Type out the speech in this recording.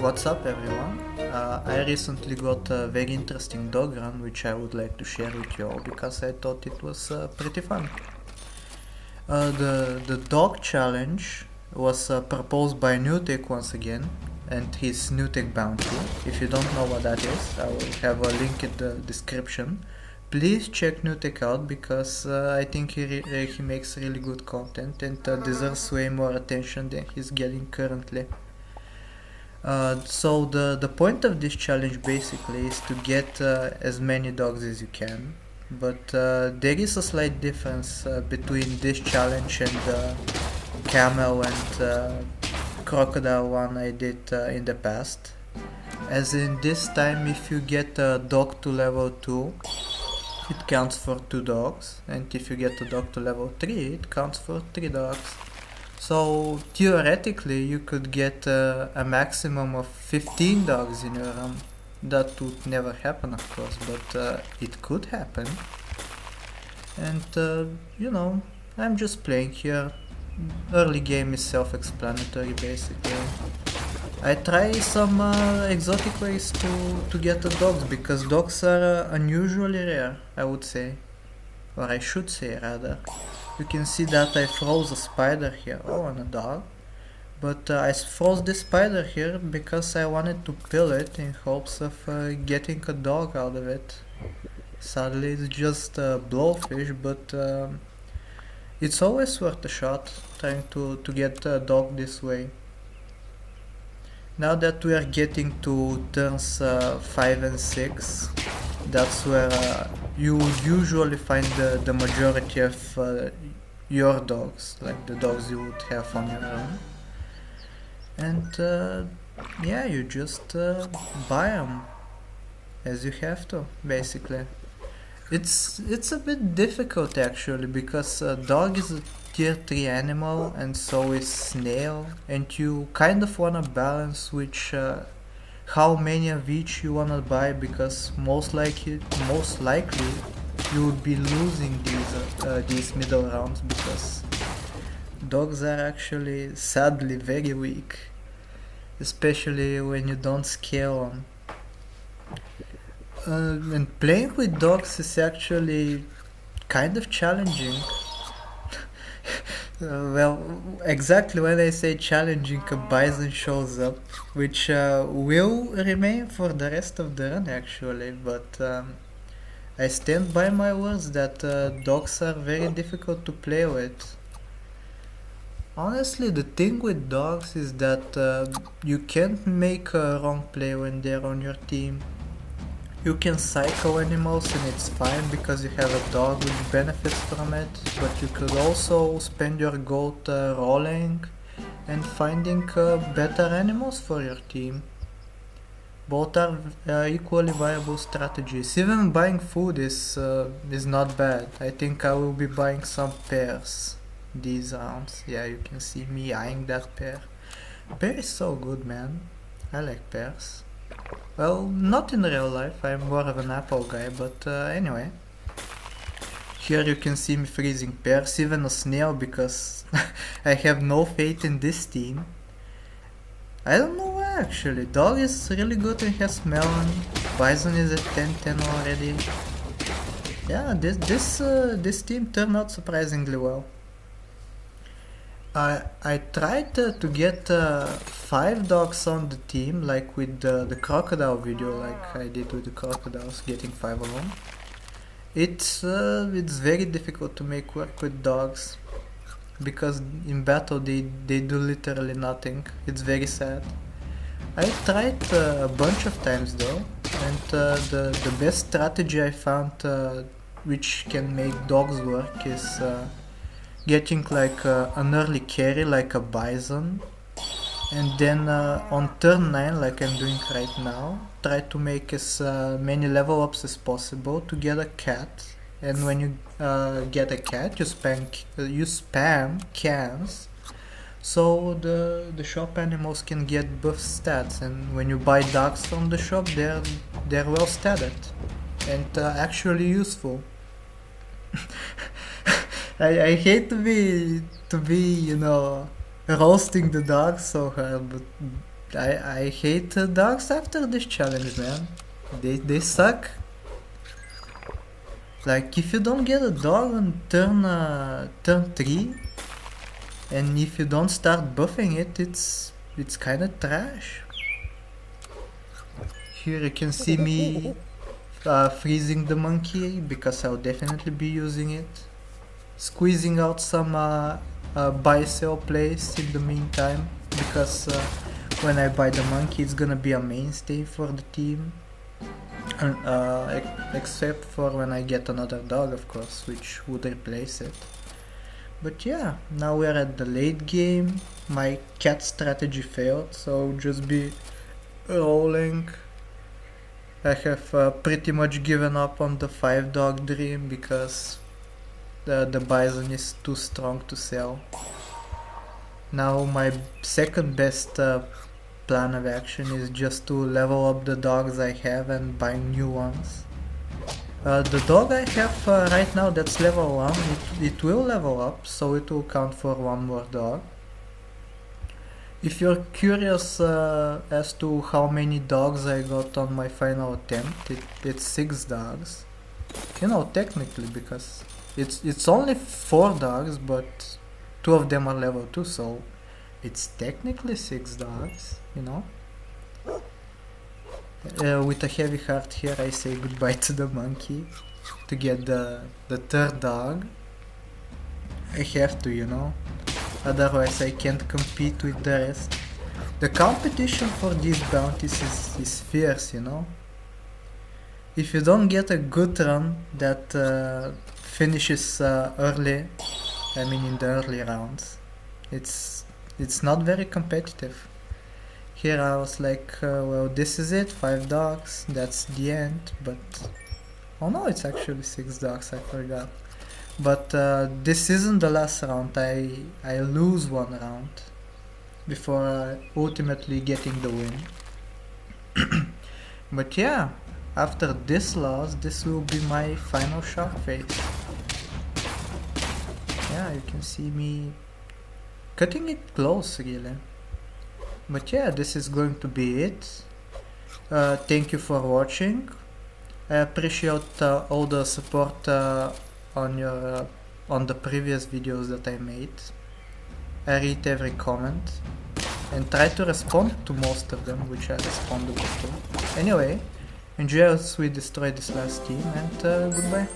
What's up, everyone? I recently got a very interesting dog run which I would like to share with you all because I thought it was pretty fun. The dog challenge was proposed by Noutek once again and his Noutek bounty. If you don't know what that is, I will have a link in the description. Please check Noutek out because I think he makes really good content and deserves way more attention than he's getting currently. So the point of this challenge basically is to get as many dogs as you can, but there is a slight difference between this challenge and the camel and crocodile one I did in the past. As in this time, if you get a dog to level 2, it counts for 2 dogs, and if you get a dog to level 3, it counts for 3 dogs. So theoretically, you could get a maximum of 15 dogs in your run. That would never happen, of course, but it could happen. And I'm just playing here. Early game is self-explanatory, basically. I try some exotic ways to get the dogs because dogs are unusually rare, I would say, or I should say rather. You can see that I froze a spider here. Oh, and a dog. But I froze this spider here because I wanted to kill it in hopes of getting a dog out of it. Sadly, it's just a blowfish, but it's always worth a shot trying to get a dog this way. Now that we are getting to turns 5 and 6, that's where you would usually find the majority of your dogs, like the dogs you would have on your own. And yeah, you just buy them as you have to, basically. It's a bit difficult actually because dog is a tier 3 animal and so is snail, and you kind of wanna balance which how many of each you wanna buy because most likely you would be losing these middle rounds because dogs are actually sadly very weak, especially when you don't scale them. And playing with dogs is actually kind of challenging. Well, exactly when I say challenging, a bison shows up, which will remain for the rest of the run actually, but I stand by my words that dogs are very difficult to play with. Honestly, the thing with dogs is that you can't make a wrong play when they're on your team. You can cycle animals and it's fine because you have a dog which benefits from it, but you could also spend your gold rolling and finding better animals for your team. Both are equally viable strategies. Even buying food is not bad. I think I will be buying some pears these rounds. Yeah, you can see me eyeing that pear. Pear is so good, man. I like pears. Well, not in real life, I'm more of an apple guy, but anyway. Here you can see me freezing pears, even a snail, because I have no faith in this team. I don't know why actually. Dog is really good and has melon. Bison is at 10-10 already. Yeah, this team turned out surprisingly well. I tried to get 5 dogs on the team, like with the crocodile video, like I did with the crocodiles, getting 5 of them. It's very difficult to make work with dogs because in battle they do literally nothing. It's very sad. I tried a bunch of times though, and the best strategy I found which can make dogs work is getting like an early carry like a bison, and then on turn 9 like I'm doing right now, try to make as many level ups as possible to get a cat, and when you get a cat you spam cans so the shop animals can get buff stats, and when you buy dogs from the shop they're well statted and actually useful. I hate to be roasting the dog so hard, but I hate dogs after this challenge, man. They suck. Like, if you don't get a dog on turn 3, and if you don't start buffing it, it's kind of trash. Here you can see me freezing the monkey, because I'll definitely be using it. Squeezing out some buy-sell plays in the meantime, because when I buy the monkey, it's gonna be a mainstay for the team. Except for when I get another dog, of course, which would replace it. But yeah, now we're at the late game. My cat strategy failed, so I'll just be rolling. I have pretty much given up on the 5-dog dream, because the bison is too strong to sell. Now my second best plan of action is just to level up the dogs I have and buy new ones. The dog I have right now, that's level 1, it will level up, so it will count for one more dog. If you're curious as to how many dogs I got on my final attempt, it's 6 dogs. You know, technically, because it's only 4 dogs, but 2 of them are level 2, so it's technically 6 dogs, you know. With a heavy heart here, I say goodbye to the monkey to get the 3rd dog. I have to, you know, otherwise I can't compete with the rest. The competition for these bounties is fierce, you know. If you don't get a good run that finishes early, I mean in the early rounds, it's not very competitive. Here I was like, well, this is it, 5 dogs, that's the end, but... Oh no, it's actually 6 dogs, I forgot. But this isn't the last round, I lose 1 round before ultimately getting the win. But yeah, after this loss, this will be my final shark face. Yeah, you can see me cutting it close, really. But yeah, this is going to be it. Thank you for watching. I appreciate all the support on the previous videos that I made. I read every comment and try to respond to most of them, which are respondable to. Anyway, enjoy as we destroy this last team, and goodbye.